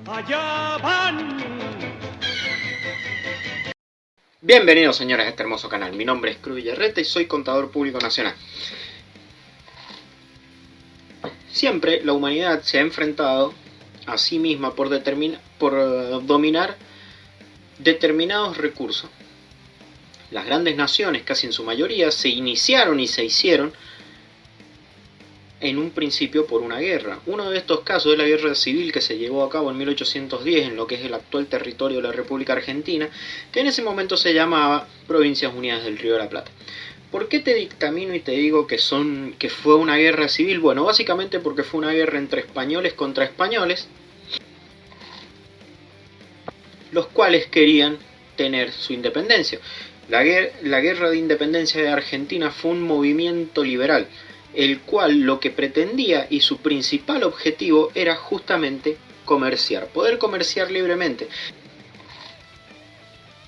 Allá van. Bienvenidos señores a este hermoso canal, mi nombre es Cruz Villarreta y soy contador público nacional. Siempre la humanidad se ha enfrentado a sí misma por dominar determinados recursos. Las grandes naciones, casi en su mayoría, se iniciaron y se hicieron en un principio por una guerra. Uno de estos casos es la guerra civil que se llevó a cabo en 1810 en lo que es el actual territorio de la República Argentina, que en ese momento se llamaba Provincias Unidas del Río de la Plata. ¿Por qué te dictamino y te digo que fue una guerra civil? Bueno, básicamente porque fue una guerra entre españoles contra españoles, los cuales querían tener su independencia. La guerra de independencia de Argentina fue un movimiento liberal, el cual lo que pretendía y su principal objetivo era justamente comerciar, poder comerciar libremente.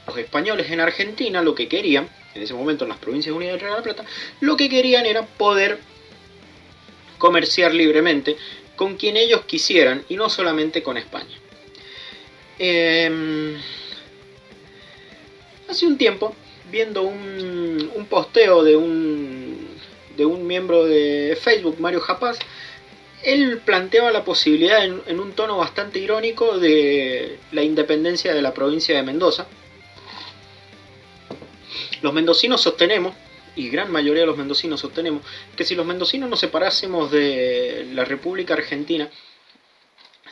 Los españoles en Argentina lo que querían, en ese momento en las Provincias Unidas del Río de la Plata, lo que querían era poder comerciar libremente con quien ellos quisieran y no solamente con España. Hace un tiempo, viendo un posteo de un miembro de Facebook, Mario Japaz, él planteaba la posibilidad en un tono bastante irónico de la independencia de la provincia de Mendoza. Los mendocinos sostenemos, y gran mayoría de los mendocinos sostenemos, que si los mendocinos nos separásemos de la República Argentina,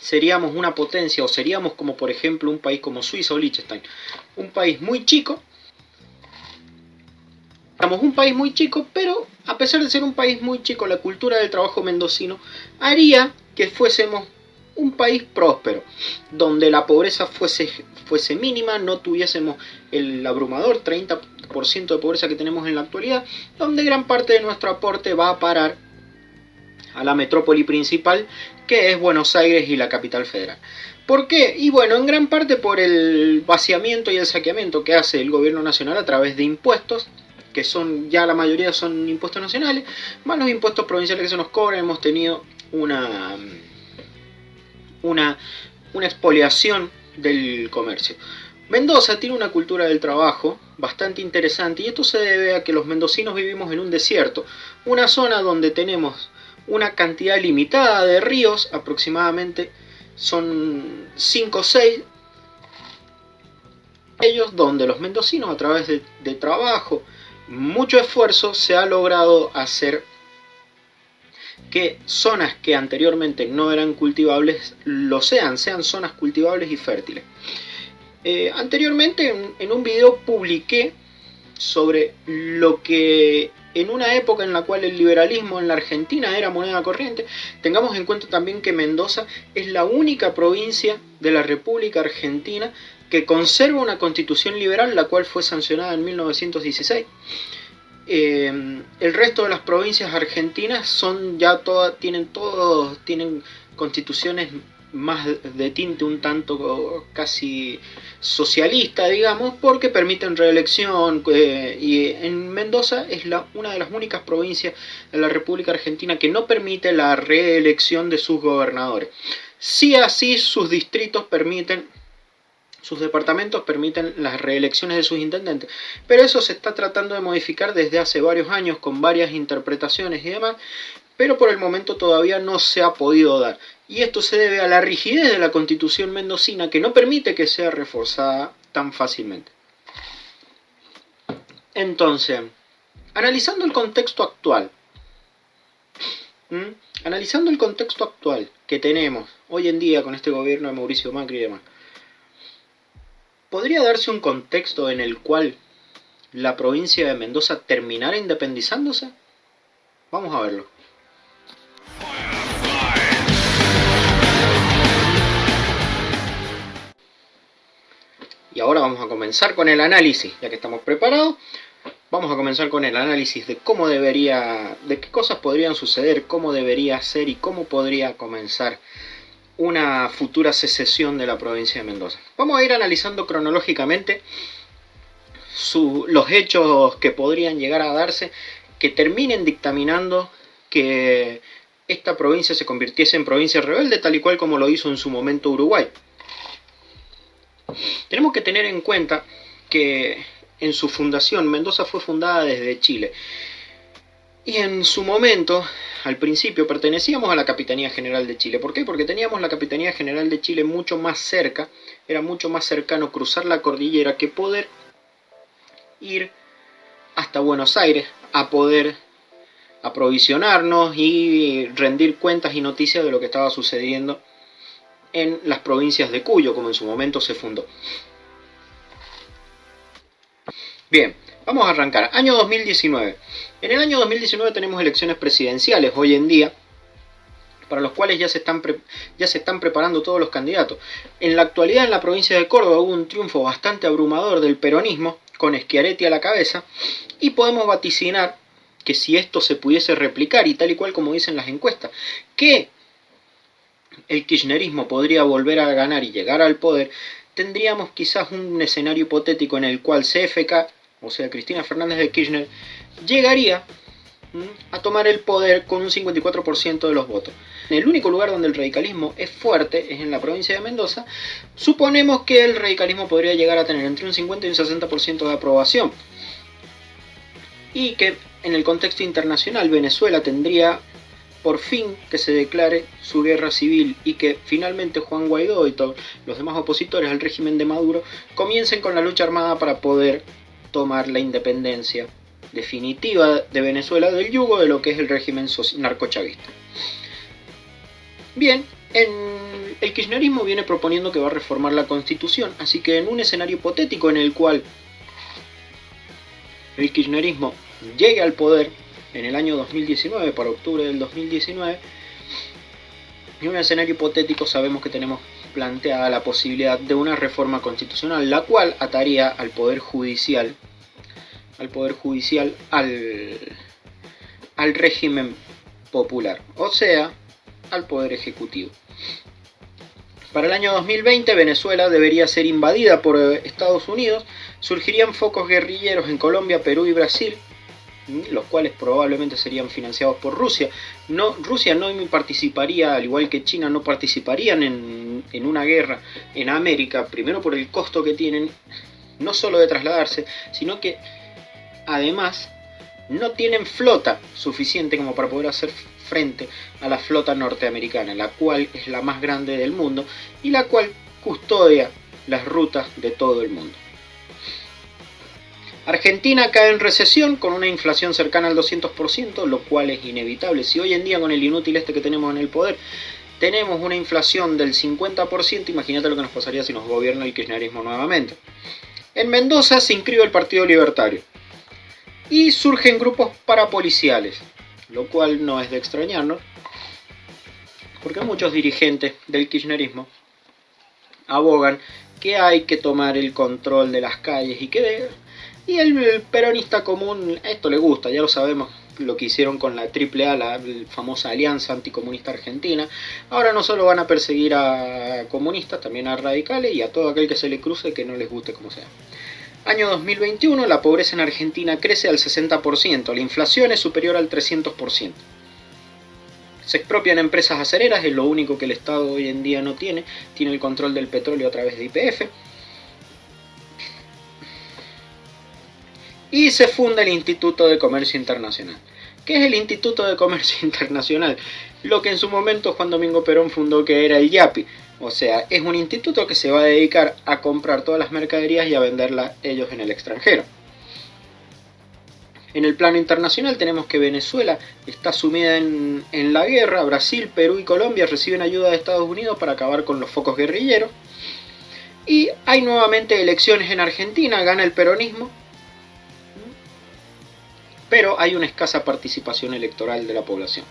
seríamos una potencia, o seríamos como por ejemplo un país como Suiza o Liechtenstein, un país muy chico. Somos un país muy chico, pero a pesar de ser un país muy chico, la cultura del trabajo mendocino haría que fuésemos un país próspero, donde la pobreza fuese mínima, no tuviésemos el abrumador 30% de pobreza que tenemos en la actualidad, donde gran parte de nuestro aporte va a parar a la metrópoli principal, que es Buenos Aires y la capital federal. ¿Por qué? Y bueno, en gran parte por el vaciamiento y el saqueamiento que hace el gobierno nacional a través de impuestos, que son ya la mayoría son impuestos nacionales, más los impuestos provinciales que se nos cobran. Hemos tenido una expoliación del comercio. Mendoza tiene una cultura del trabajo bastante interesante, y esto se debe a que los mendocinos vivimos en un desierto, una zona donde tenemos una cantidad limitada de ríos, aproximadamente son 5 o 6, ellos donde los mendocinos a través de trabajo, mucho esfuerzo, se ha logrado hacer que zonas que anteriormente no eran cultivables lo sean zonas cultivables y fértiles. Anteriormente en un video publiqué sobre lo que en una época en la cual el liberalismo en la Argentina era moneda corriente. Tengamos en cuenta también que Mendoza es la única provincia de la República Argentina que conserva una constitución liberal, la cual fue sancionada en 1916. El resto de las provincias argentinas son ya tienen constituciones más de tinte un tanto casi socialista, digamos, porque permiten reelección, y en Mendoza es una de las únicas provincias de la República Argentina que no permite la reelección de sus gobernadores. Sí, así sus distritos permiten, sus departamentos permiten las reelecciones de sus intendentes, pero eso se está tratando de modificar desde hace varios años con varias interpretaciones y demás, pero por el momento todavía no se ha podido dar. Y esto se debe a la rigidez de la Constitución mendocina, que no permite que sea reforzada tan fácilmente. Entonces, analizando el contexto actual, que tenemos hoy en día con este gobierno de Mauricio Macri y demás, ¿podría darse un contexto en el cual la provincia de Mendoza terminara independizándose? Vamos a verlo. Y ahora vamos a comenzar con el análisis, ya que estamos preparados. Vamos a comenzar con el análisis de de qué cosas podrían suceder, cómo debería ser y cómo podría comenzar una futura secesión de la provincia de Mendoza. Vamos a ir analizando cronológicamente los hechos que podrían llegar a darse, que terminen dictaminando que esta provincia se convirtiese en provincia rebelde, tal y cual como lo hizo en su momento Uruguay. Tenemos que tener en cuenta que en su fundación, Mendoza fue fundada desde Chile. Y en su momento, al principio, pertenecíamos a la Capitanía General de Chile. ¿Por qué? Porque teníamos la Capitanía General de Chile mucho más cerca, era mucho más cercano cruzar la cordillera que poder ir hasta Buenos Aires a poder aprovisionarnos y rendir cuentas y noticias de lo que estaba sucediendo en las provincias de Cuyo, como en su momento se fundó. Bien, vamos a arrancar. Año 2019. En el año 2019 tenemos elecciones presidenciales hoy en día, para los cuales ya se están preparando todos los candidatos. En la actualidad, en la provincia de Córdoba hubo un triunfo bastante abrumador del peronismo, con Schiaretti a la cabeza, y podemos vaticinar que si esto se pudiese replicar, y tal y cual como dicen las encuestas, que el kirchnerismo podría volver a ganar y llegar al poder, tendríamos quizás un escenario hipotético en el cual CFK, o sea Cristina Fernández de Kirchner, llegaría a tomar el poder con un 54% de los votos. En el único lugar donde el radicalismo es fuerte es en la provincia de Mendoza. Suponemos que el radicalismo podría llegar a tener entre un 50 y un 60% de aprobación. Y que en el contexto internacional Venezuela tendría por fin que se declare su guerra civil y que finalmente Juan Guaidó y todos los demás opositores al régimen de Maduro comiencen con la lucha armada para poder tomar la independencia definitiva de Venezuela del yugo de lo que es el régimen narcochavista. Bien, el kirchnerismo viene proponiendo que va a reformar la Constitución, así que en un escenario hipotético en el cual el kirchnerismo llegue al poder en el año 2019, para octubre del 2019, en un escenario hipotético sabemos que tenemos planteada la posibilidad de una reforma constitucional, la cual ataría al Poder Judicial, al régimen popular, o sea, al Poder Ejecutivo. Para el año 2020 Venezuela debería ser invadida por Estados Unidos, surgirían focos guerrilleros en Colombia, Perú y Brasil, los cuales probablemente serían financiados por Rusia. Rusia no participaría, al igual que China, no participarían en una guerra en América, primero por el costo que tienen, no solo de trasladarse, sino que además no tienen flota suficiente como para poder hacer frente a la flota norteamericana, la cual es la más grande del mundo y la cual custodia las rutas de todo el mundo. Argentina cae en recesión con una inflación cercana al 200%, lo cual es inevitable. Si hoy en día con el inútil que tenemos en el poder tenemos una inflación del 50%, imagínate lo que nos pasaría si nos gobierna el kirchnerismo nuevamente. En Mendoza se inscribe el Partido Libertario y surgen grupos parapoliciales, lo cual no es de extrañarnos, porque muchos dirigentes del kirchnerismo abogan que hay que tomar el control de las calles y el peronista común esto le gusta, ya lo sabemos lo que hicieron con la AAA, la famosa Alianza Anticomunista Argentina. Ahora no solo van a perseguir a comunistas, también a radicales y a todo aquel que se le cruce que no les guste como sea. Año 2021, la pobreza en Argentina crece al 60%, la inflación es superior al 300%. Se expropian empresas acereras, es lo único que el Estado hoy en día no tiene el control del petróleo a través de YPF. Y se funda el Instituto de Comercio Internacional. ¿Qué es el Instituto de Comercio Internacional? Lo que en su momento Juan Domingo Perón fundó, que era el IAPI. O sea, es un instituto que se va a dedicar a comprar todas las mercaderías y a venderlas ellos en el extranjero. En el plano internacional tenemos que Venezuela está sumida en la guerra, Brasil, Perú y Colombia reciben ayuda de Estados Unidos para acabar con los focos guerrilleros. Y hay nuevamente elecciones en Argentina, gana el peronismo, pero hay una escasa participación electoral de la población.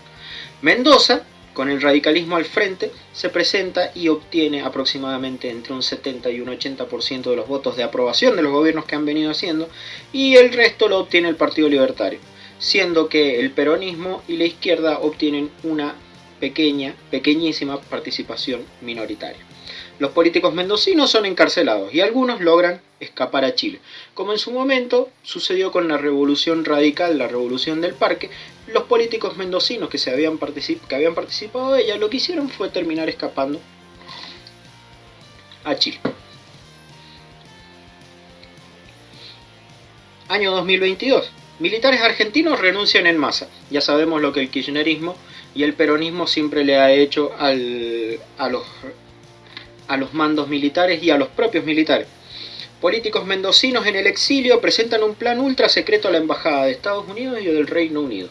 Mendoza, con el radicalismo al frente, se presenta y obtiene aproximadamente entre un 70 y un 80% de los votos de aprobación de los gobiernos que han venido haciendo, y el resto lo obtiene el Partido Libertario, siendo que el peronismo y la izquierda obtienen una pequeñísima participación minoritaria. Los políticos mendocinos son encarcelados y algunos logran escapar a Chile. Como en su momento sucedió con la revolución radical, la revolución del Parque, los políticos mendocinos que habían participado de ella lo que hicieron fue terminar escapando a Chile. Año 2022. Militares argentinos renuncian en masa. Ya sabemos lo que el kirchnerismo y el peronismo siempre le ha hecho a los mandos militares y a los propios militares. Políticos mendocinos en el exilio presentan un plan ultra secreto a la Embajada de Estados Unidos y del Reino Unido.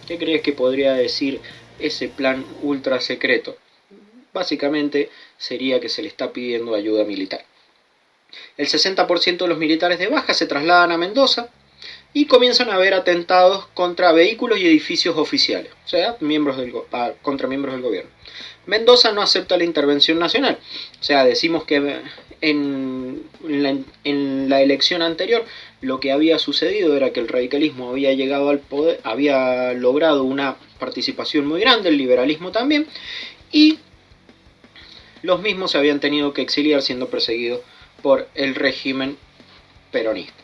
¿Qué crees que podría decir ese plan ultra secreto? Básicamente sería que se le está pidiendo ayuda militar. El 60% de los militares de baja se trasladan a Mendoza y comienzan a haber atentados contra vehículos y edificios oficiales, o sea, contra miembros del gobierno. Mendoza no acepta la intervención nacional, o sea, decimos que en la elección anterior lo que había sucedido era que el radicalismo había llegado al poder, había logrado una participación muy grande, el liberalismo también, y los mismos se habían tenido que exiliar siendo perseguidos por el régimen peronista.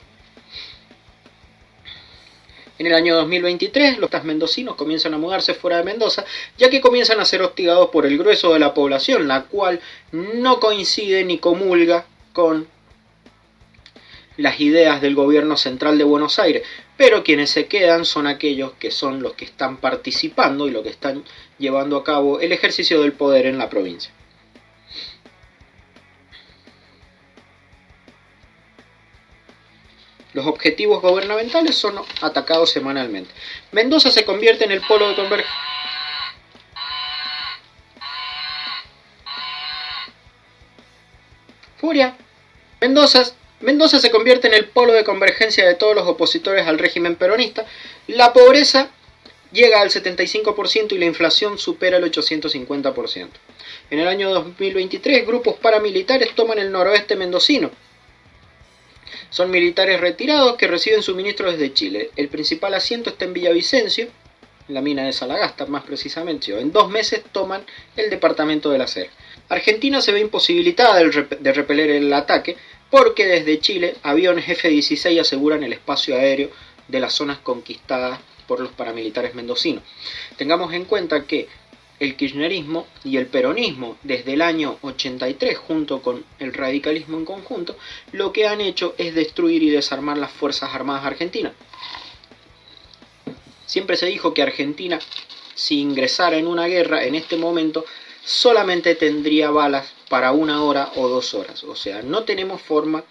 En el año 2023, los mendocinos comienzan a mudarse fuera de Mendoza, ya que comienzan a ser hostigados por el grueso de la población, la cual no coincide ni comulga con las ideas del gobierno central de Buenos Aires, pero quienes se quedan son aquellos que son los que están participando y los que están llevando a cabo el ejercicio del poder en la provincia. Los objetivos gubernamentales son atacados semanalmente. Mendoza se convierte en el polo de convergencia. Furia. Mendoza se convierte en el polo de convergencia de todos los opositores al régimen peronista. La pobreza llega al 75% y la inflación supera el 850%. En el año 2023, grupos paramilitares toman el noroeste mendocino. Son militares retirados que reciben suministros desde Chile. El principal asiento está en Villavicencio, en la mina de Salagasta más precisamente. En 2 meses toman el departamento de la Cera. Argentina se ve imposibilitada de repeler el ataque porque desde Chile aviones F-16 aseguran el espacio aéreo de las zonas conquistadas por los paramilitares mendocinos. Tengamos en cuenta que el kirchnerismo y el peronismo desde el año 83 junto con el radicalismo en conjunto lo que han hecho es destruir y desarmar las Fuerzas Armadas argentinas. Siempre se dijo que Argentina, si ingresara en una guerra en este momento, solamente tendría balas para 1 hora o 2 horas, o sea, no tenemos forma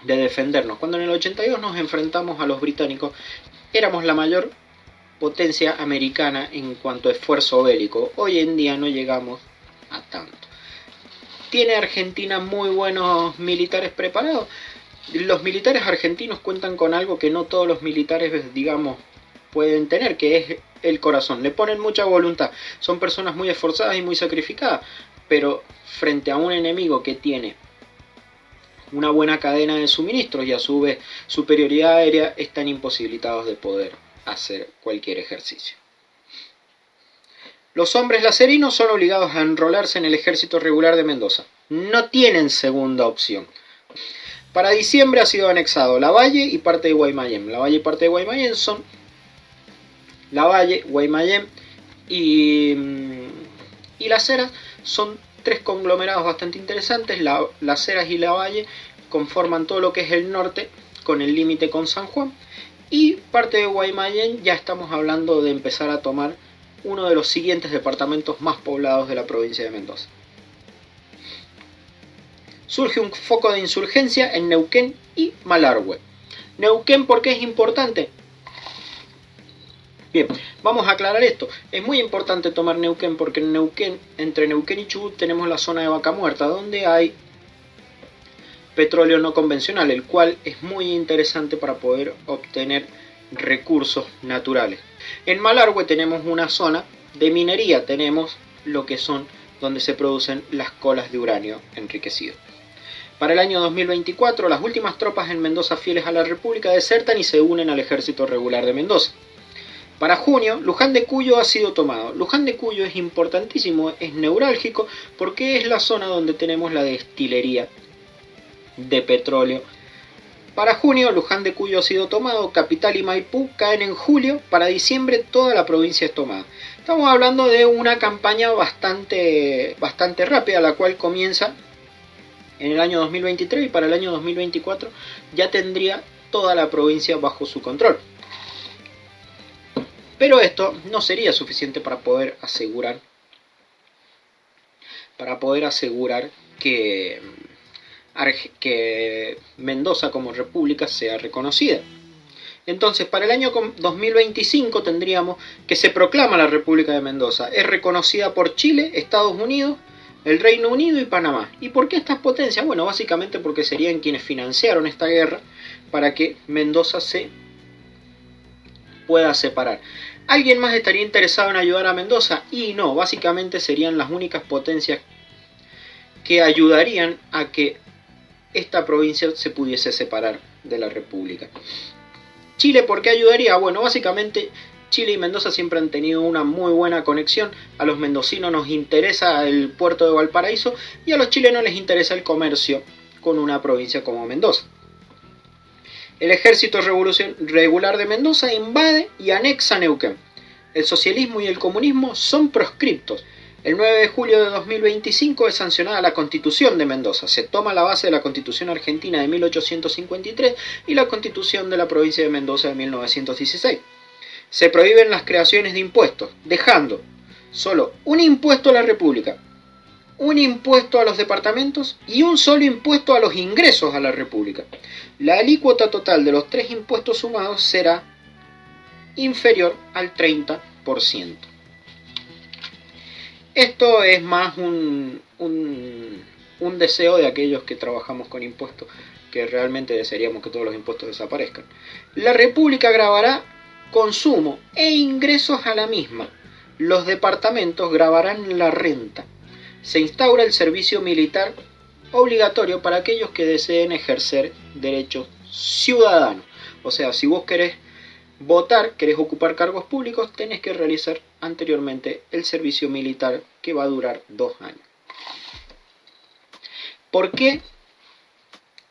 de defendernos. Cuando en el 82 nos enfrentamos a los británicos, éramos la mayor potencia americana en cuanto a esfuerzo bélico. Hoy en día no llegamos a tanto. ¿Tiene Argentina muy buenos militares preparados? Los militares argentinos cuentan con algo que no todos los militares, digamos, pueden tener, que es el corazón. Le ponen mucha voluntad. Son personas muy esforzadas y muy sacrificadas, pero frente a un enemigo que tiene una buena cadena de suministros y a su vez superioridad aérea, están imposibilitados de poder hacer cualquier ejercicio. Los hombres lacerinos son obligados a enrolarse en el ejército regular de Mendoza. No tienen segunda opción. Para diciembre ha sido anexado Lavalle y parte de Guaymallén. Lavalle y parte de Guaymallén son Lavalle, Guaymallén y Las Heras. Son 3 conglomerados bastante interesantes. Las Heras y Lavalle conforman todo lo que es el norte con el límite con San Juan. Y parte de Guaymallén ya estamos hablando de empezar a tomar uno de los siguientes departamentos más poblados de la provincia de Mendoza. Surge un foco de insurgencia en Neuquén y Malargüe. Neuquén, ¿por qué es importante? Bien, vamos a aclarar esto. Es muy importante tomar Neuquén porque en Neuquén, entre Neuquén y Chubut tenemos la zona de Vaca Muerta, donde hay petróleo no convencional, el cual es muy interesante para poder obtener recursos naturales. En Malargüe tenemos una zona de minería, tenemos lo que son donde se producen las colas de uranio enriquecido. Para el año 2024, las últimas tropas en Mendoza fieles a la República desertan y se unen al ejército regular de Mendoza. Para junio, Luján de Cuyo ha sido tomado. Luján de Cuyo es importantísimo, es neurálgico, porque es la zona donde tenemos la destilería de petróleo. Para junio, Luján de Cuyo ha sido tomado, Capital y Maipú caen en julio, para diciembre toda la provincia es tomada. Estamos hablando de una campaña bastante rápida, la cual comienza en el año 2023 y para el año 2024 ya tendría toda la provincia bajo su control. Pero esto no sería suficiente para poder asegurar que Mendoza como república sea reconocida. Entonces, para el año 2025 tendríamos que se proclama la República de Mendoza. Es reconocida por Chile, Estados Unidos, el Reino Unido y Panamá. ¿Y por qué estas potencias? Bueno, básicamente porque serían quienes financiaron esta guerra para que Mendoza se pueda separar. ¿Alguien más estaría interesado en ayudar a Mendoza? Y no, básicamente serían las únicas potencias que ayudarían a que esta provincia se pudiese separar de la República. Chile, ¿por qué ayudaría? Bueno, básicamente Chile y Mendoza siempre han tenido una muy buena conexión. A los mendocinos nos interesa el puerto de Valparaíso y a los chilenos les interesa el comercio con una provincia como Mendoza. El ejército regular de Mendoza invade y anexa Neuquén. El socialismo y el comunismo son proscriptos. El 9 de julio de 2025 es sancionada la Constitución de Mendoza. Se toma la base de la Constitución Argentina de 1853 y la Constitución de la provincia de Mendoza de 1916. Se prohíben las creaciones de impuestos, dejando solo un impuesto a la República, un impuesto a los departamentos y un solo impuesto a los ingresos a la República. La alícuota total de los tres impuestos sumados será inferior al 30%. Esto es más un deseo de aquellos que trabajamos con impuestos, que realmente desearíamos que todos los impuestos desaparezcan. La República gravará consumo e ingresos a la misma. Los departamentos gravarán la renta. Se instaura el servicio militar obligatorio para aquellos que deseen ejercer derechos ciudadanos. O sea, si vos querés votar, querés ocupar cargos públicos, tenés que realizar anteriormente el servicio militar, que va a durar 2 años. ¿Por qué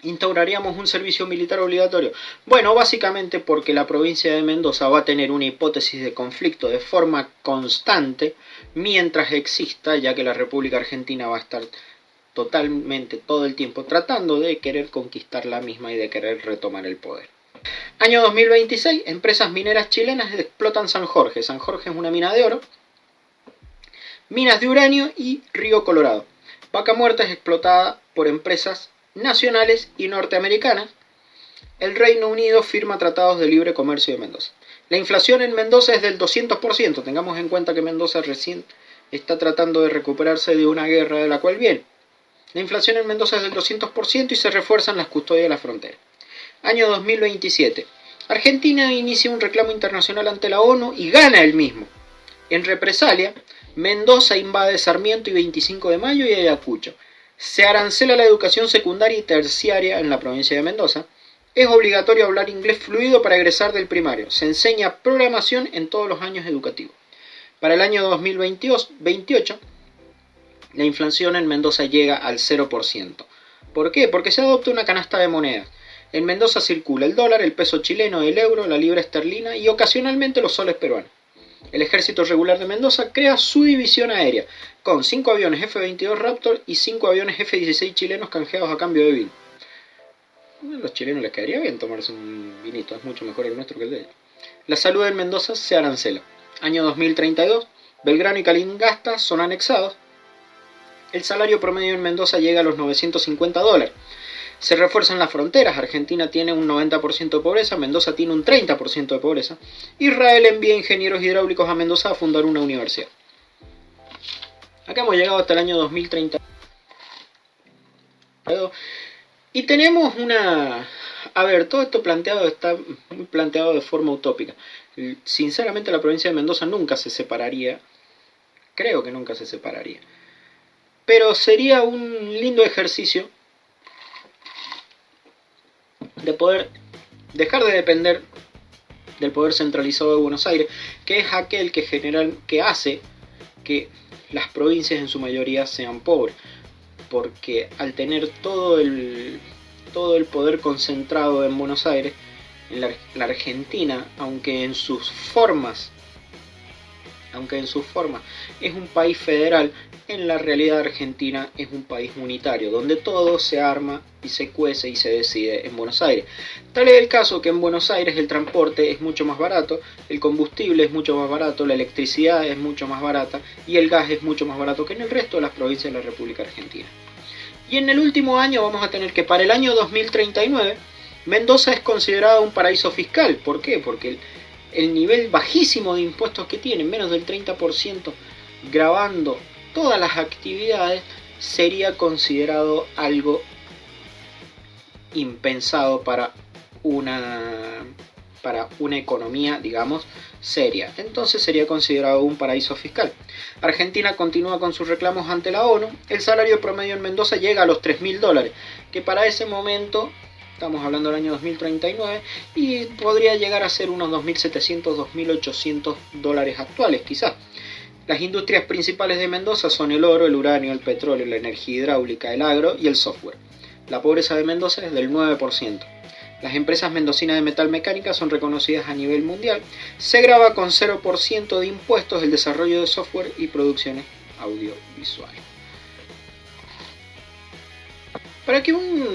instauraríamos un servicio militar obligatorio? Bueno, básicamente porque la provincia de Mendoza va a tener una hipótesis de conflicto de forma constante mientras exista, ya que la República Argentina va a estar totalmente todo el tiempo tratando de querer conquistar la misma y de querer retomar el poder. Año 2026, empresas mineras chilenas explotan San Jorge. San Jorge es una mina de oro, minas de uranio y Río Colorado. Vaca Muerta es explotada por empresas nacionales y norteamericanas. El Reino Unido firma tratados de libre comercio de Mendoza. La inflación en Mendoza es del 200%. Tengamos en cuenta que Mendoza recién está tratando de recuperarse de una guerra de la cual viene. La inflación en Mendoza es del 200% y se refuerzan las custodias de la frontera. Año 2027. Argentina inicia un reclamo internacional ante la ONU y gana el mismo. En represalia, Mendoza invade Sarmiento y 25 de Mayo y Ayacucho. Se arancela la educación secundaria y terciaria en la provincia de Mendoza. Es obligatorio hablar inglés fluido para egresar del primario. Se enseña programación en todos los años educativos. Para el año 2028, la inflación en Mendoza llega al 0%. ¿Por qué? Porque se adopta una canasta de monedas. En Mendoza circula el dólar, el peso chileno, el euro, la libra esterlina y ocasionalmente los soles peruanos. El ejército regular de Mendoza crea su división aérea, con 5 aviones F-22 Raptor y 5 aviones F-16 chilenos canjeados a cambio de vino. A los chilenos les quedaría bien tomarse un vinito, es mucho mejor el nuestro que el de ellos. La salud en Mendoza se arancela. Año 2032, Belgrano y Calingasta son anexados. El salario promedio en Mendoza llega a los $950. Se refuerzan las fronteras. Argentina tiene un 90% de pobreza, Mendoza tiene un 30% de pobreza. Israel envía ingenieros hidráulicos a Mendoza a fundar una universidad. Acá hemos llegado hasta el año 2030. Y tenemos una... A ver, todo esto planteado está muy planteado de forma utópica. Sinceramente la provincia de Mendoza nunca se separaría. Creo que nunca se separaría. Pero sería un lindo ejercicio de poder dejar de depender del poder centralizado de Buenos Aires, que es aquel que hace que las provincias en su mayoría sean pobres, porque al tener todo el poder concentrado en Buenos Aires, en la Argentina, aunque en sus formas aunque en su forma es un país federal, en la realidad Argentina es un país unitario, donde todo se arma y se cuece y se decide en Buenos Aires. Tal es el caso que en Buenos Aires el transporte es mucho más barato, el combustible es mucho más barato, la electricidad es mucho más barata y el gas es mucho más barato que en el resto de las provincias de la República Argentina. Y en el último año vamos a tener que para el año 2039 Mendoza es considerado un paraíso fiscal. ¿Por qué? Porque el nivel bajísimo de impuestos que tiene, menos del 30%, grabando todas las actividades, sería considerado algo impensado para una economía, digamos, seria. Entonces sería considerado un paraíso fiscal. Argentina continúa con sus reclamos ante la ONU. El salario promedio en Mendoza llega a los $3.000, que para ese momento, estamos hablando del año 2039, y podría llegar a ser unos 2.700, 2.800 dólares actuales, quizás. Las industrias principales de Mendoza son el oro, el uranio, el petróleo, la energía hidráulica, el agro y el software. La pobreza de Mendoza es del 9%. Las empresas mendocinas de metalmecánica son reconocidas a nivel mundial. Se graba con 0% de impuestos el desarrollo de software y producciones audiovisuales. Para que una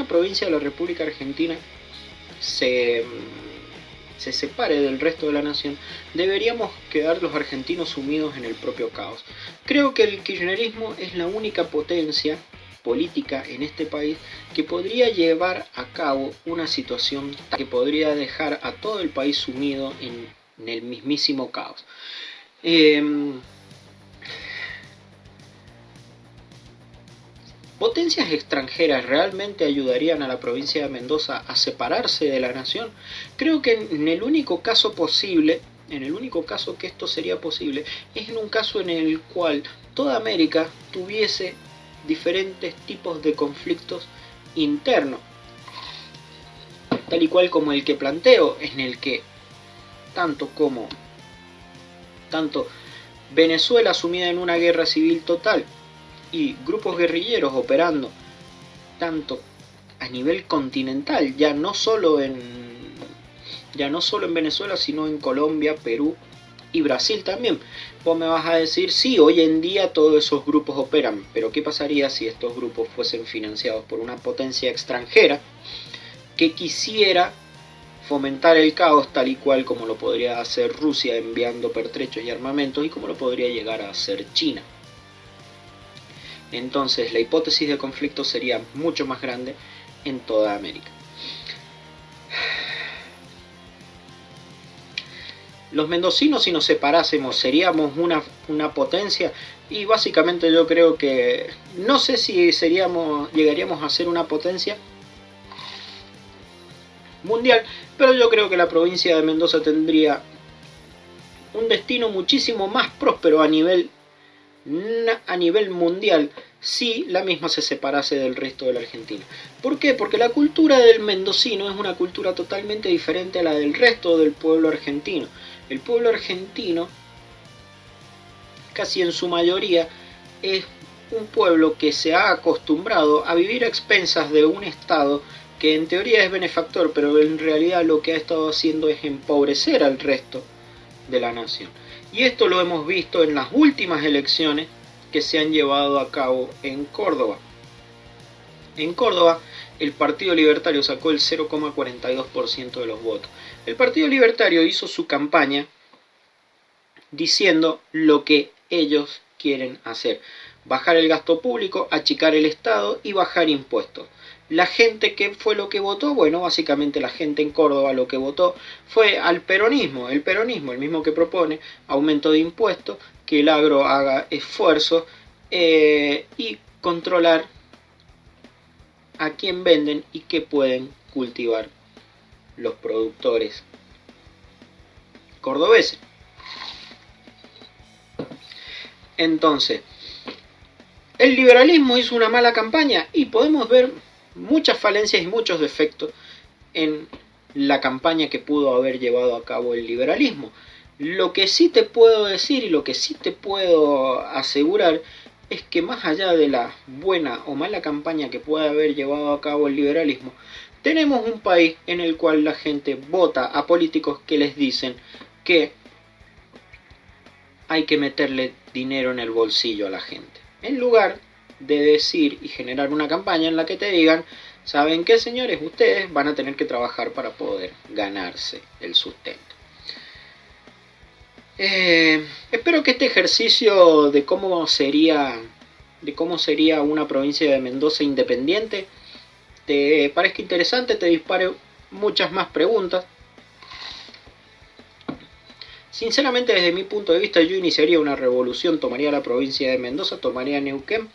provincia de la República Argentina se separe del resto de la nación, deberíamos quedar los argentinos sumidos en el propio caos. Creo que el kirchnerismo es la única potencia política en este país que podría llevar a cabo una situación que podría dejar a todo el país sumido en el mismísimo caos. ¿Potencias extranjeras realmente ayudarían a la provincia de Mendoza a separarse de la nación? Creo que en el único caso posible, en el único caso que esto sería posible, es en un caso en el cual toda América tuviese diferentes tipos de conflictos internos, tal y cual como el que planteo, en el que tanto Venezuela sumida en una guerra civil total y grupos guerrilleros operando tanto a nivel continental, ya no solo en Venezuela, sino en Colombia, Perú y Brasil también. Vos me vas a decir, sí, hoy en día todos esos grupos operan, pero ¿qué pasaría si estos grupos fuesen financiados por una potencia extranjera que quisiera fomentar el caos, tal y cual como lo podría hacer Rusia enviando pertrechos y armamentos, y como lo podría llegar a hacer China? Entonces la hipótesis de conflicto sería mucho más grande en toda América. Los mendocinos, si nos separásemos, seríamos una potencia, y básicamente yo creo que no sé si llegaríamos a ser una potencia mundial, pero yo creo que la provincia de Mendoza tendría un destino muchísimo más próspero a nivel mundial si la misma se separase del resto de la Argentina. ¿Por qué? Porque la cultura del mendocino es una cultura totalmente diferente a la del resto del pueblo argentino. El pueblo argentino, casi en su mayoría, es un pueblo que se ha acostumbrado a vivir a expensas de un Estado que en teoría es benefactor, pero en realidad lo que ha estado haciendo es empobrecer al resto de la nación. Y esto lo hemos visto en las últimas elecciones que se han llevado a cabo en Córdoba. En Córdoba, el Partido Libertario sacó el 0,42% de los votos. El Partido Libertario hizo su campaña diciendo lo que ellos quieren hacer: bajar el gasto público, achicar el Estado y bajar impuestos. La gente, ¿qué fue lo que votó? Bueno, básicamente la gente en Córdoba lo que votó fue al peronismo. El peronismo, el mismo que propone aumento de impuestos, que el agro haga esfuerzo y controlar a quién venden y qué pueden cultivar los productores cordobeses. Entonces, el liberalismo hizo una mala campaña y podemos ver muchas falencias y muchos defectos en la campaña que pudo haber llevado a cabo el liberalismo. Lo que sí te puedo decir y lo que sí te puedo asegurar es que más allá de la buena o mala campaña que pueda haber llevado a cabo el liberalismo, tenemos un país en el cual la gente vota a políticos que les dicen que hay que meterle dinero en el bolsillo a la gente, en lugar de decir y generar una campaña en la que te digan: ¿saben qué, señores? Ustedes van a tener que trabajar para poder ganarse el sustento. Espero que este ejercicio de cómo sería una provincia de Mendoza independiente te parezca interesante, te dispare muchas más preguntas. Sinceramente, desde mi punto de vista, yo iniciaría una revolución, tomaría la provincia de Mendoza, tomaría Neuquén,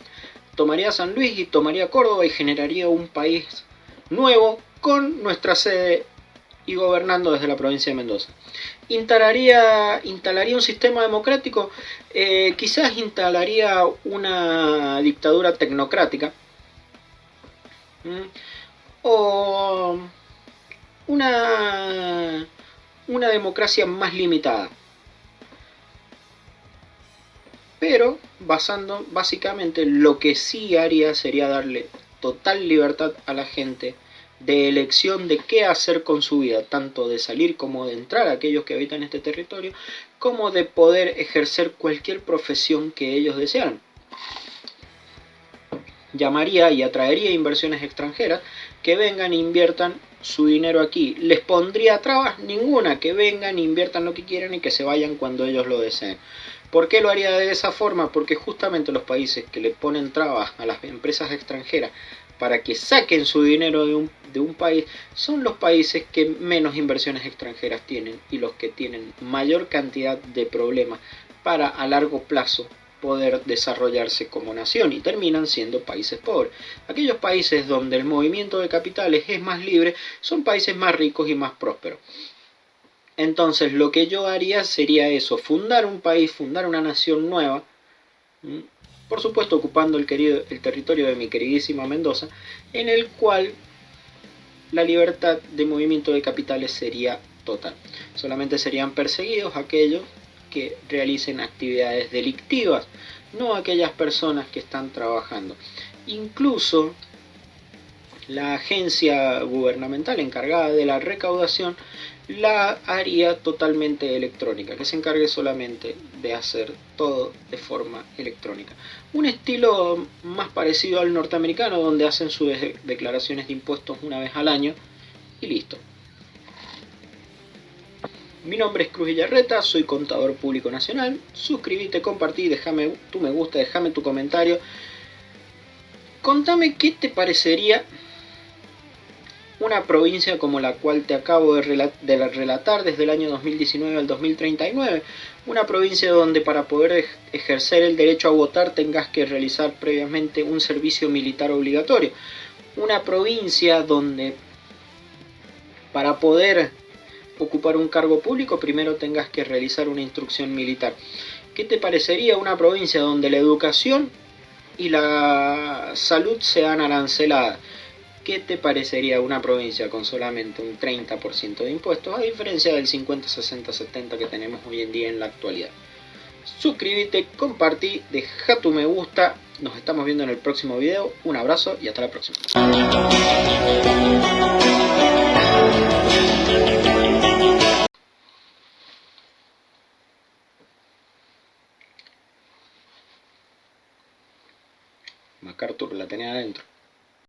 tomaría San Luis y tomaría Córdoba y generaría un país nuevo con nuestra sede y gobernando desde la provincia de Mendoza. Instalaría un sistema democrático, quizás instalaría una dictadura tecnocrática, o una democracia más limitada, pero básicamente lo que sí haría sería darle total libertad a la gente de elección de qué hacer con su vida, tanto de salir como de entrar a aquellos que habitan este territorio, como de poder ejercer cualquier profesión que ellos desearan. Llamaría y atraería inversiones extranjeras que vengan e inviertan su dinero aquí. Les pondría trabas ninguna, que vengan, inviertan lo que quieran y que se vayan cuando ellos lo deseen. ¿Por qué lo haría de esa forma? Porque justamente los países que le ponen trabas a las empresas extranjeras para que saquen su dinero de un país son los países que menos inversiones extranjeras tienen y los que tienen mayor cantidad de problemas para a largo plazo poder desarrollarse como nación, y terminan siendo países pobres. Aquellos países donde el movimiento de capitales es más libre son países más ricos y más prósperos. Entonces lo que yo haría sería eso: fundar un país, fundar una nación nueva, por supuesto ocupando el territorio de mi queridísima Mendoza, en el cual la libertad de movimiento de capitales sería total. Solamente serían perseguidos aquellos que realicen actividades delictivas, no aquellas personas que están trabajando. Incluso la agencia gubernamental encargada de la recaudación la haría totalmente electrónica, que se encargue solamente de hacer todo de forma electrónica. Un estilo más parecido al norteamericano, donde hacen sus declaraciones de impuestos una vez al año y listo. Mi nombre es Cruz Villarreta, soy contador público nacional. Suscríbete, compartí, déjame tu me gusta, déjame tu comentario. Contame qué te parecería una provincia como la cual te acabo de relatar, desde el año 2019 al 2039. Una provincia donde para poder ejercer el derecho a votar tengas que realizar previamente un servicio militar obligatorio. Una provincia donde para poder ocupar un cargo público primero tengas que realizar una instrucción militar. ¿Qué te parecería una provincia donde la educación y la salud sean aranceladas? ¿Qué te parecería una provincia con solamente un 30% de impuestos, a diferencia del 50, 60, 70 que tenemos hoy en día en la actualidad? Suscríbete, compartí, deja tu me gusta. Nos estamos viendo en el próximo video. Un abrazo y hasta la próxima. MacArthur la tenía adentro.